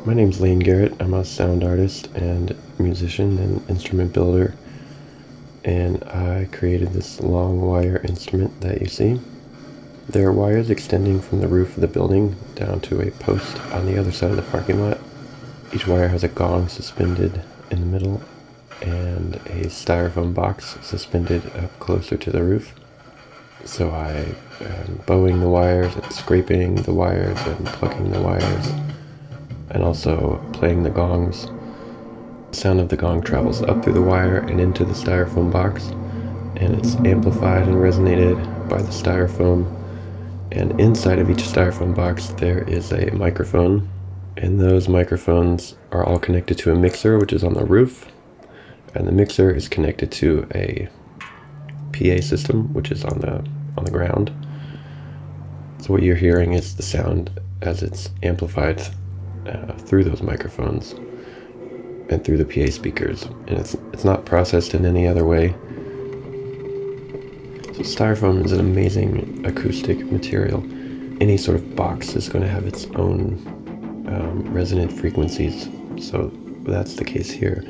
My name's Lane Garrett. I'm a sound artist and musician and instrument builder, and I created this long wire instrument that you see. There are wires extending from the roof of the building down to a post on the other side of the parking lot. Each wire has a gong suspended in the middle and a styrofoam box suspended up closer to the roof. So I am bowing the wires and scraping the wires and plucking the wires, and also playing the gongs. The sound of the gong travels up through the wire and into the styrofoam box, and it's amplified and resonated by the styrofoam. And inside of each styrofoam box there is a microphone, and those microphones are all connected to a mixer which is on the roof, and the mixer is connected to a PA system which is on the ground. So what you're hearing is the sound as it's amplified through those microphones and through the PA speakers, and it's not processed in any other way. So styrofoam is an amazing acoustic material. Any sort of box is going to have its own resonant frequencies, so that's the case here.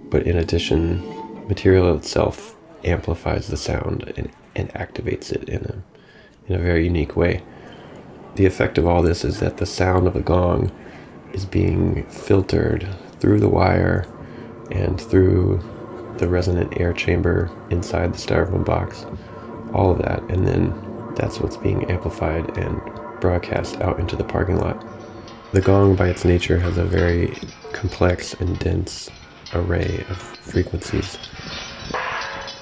But in addition, material itself amplifies the sound and activates it in a very unique way. The effect of all this is that the sound of the gong is being filtered through the wire and through the resonant air chamber inside the styrofoam box, all of that, and then that's what's being amplified and broadcast out into the parking lot. The gong by its nature has a very complex and dense array of frequencies.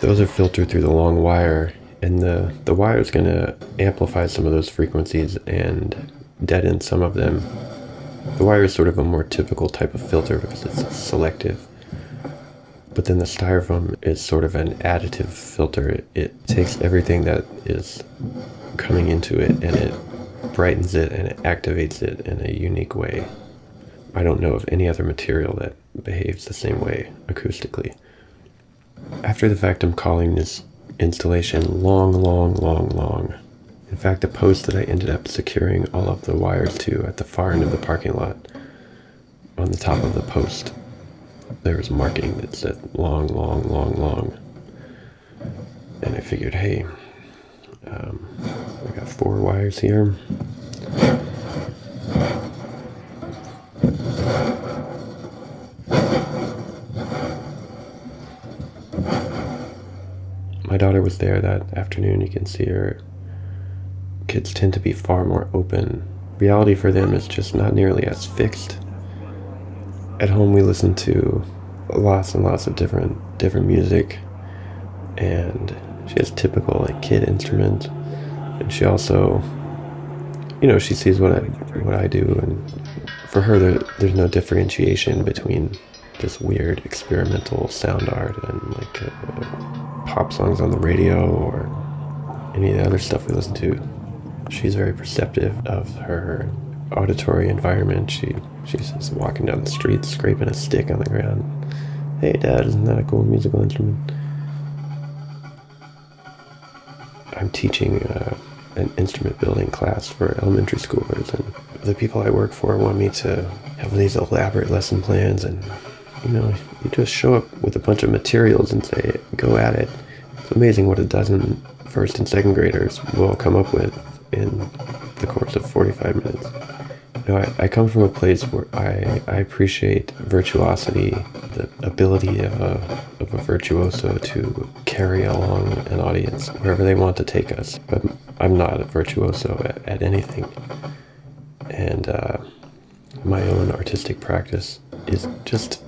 Those are filtered through the long wire, and the wire is going to amplify some of those frequencies and deaden some of them. The wire is sort of a more typical type of filter because it's selective. But then the styrofoam is sort of an additive filter. It takes everything that is coming into it and it brightens it and it activates it in a unique way. I don't know of any other material that behaves the same way acoustically. After the fact, I'm calling this installation long. In fact, the post that I ended up securing all of the wires to at the far end of the parking lot, on the top of the post, there was marking that said long. And I figured, hey, I got 4 wires here. My daughter was there that afternoon. You can see her. Kids tend to be far more open. Reality for them is just not nearly as fixed. At home we listen to lots and lots of different music, and she has typical kid instruments, and she also, she sees what I do, and for her there's no differentiation between this weird experimental sound art and pop songs on the radio or any of the other stuff we listen to. She's very perceptive of her auditory environment. She's just walking down the street scraping a stick on the ground. Hey Dad, isn't that a cool musical instrument? I'm teaching an instrument building class for elementary schoolers, and the people I work for want me to have these elaborate lesson plans, and you just show up with a bunch of materials and say, go at it. It's amazing what a dozen first and second graders will come up with in the course of 45 minutes. I come from a place where I appreciate virtuosity, the ability of a virtuoso to carry along an audience wherever they want to take us. But I'm not a virtuoso at anything. And my own artistic practice is just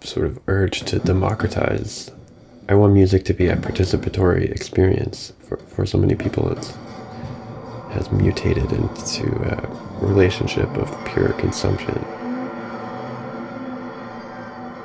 sort of urge to democratize. I want music to be a participatory experience. For so many people it has mutated into a relationship of pure consumption.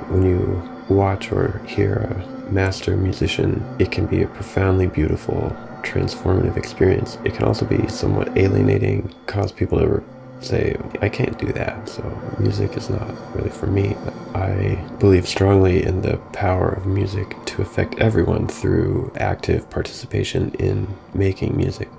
When you watch or hear a master musician, it can be a profoundly beautiful, transformative experience. It can also be somewhat alienating, cause people to say, I can't do that, so music is not really for me. But I believe strongly in the power of music to affect everyone through active participation in making music.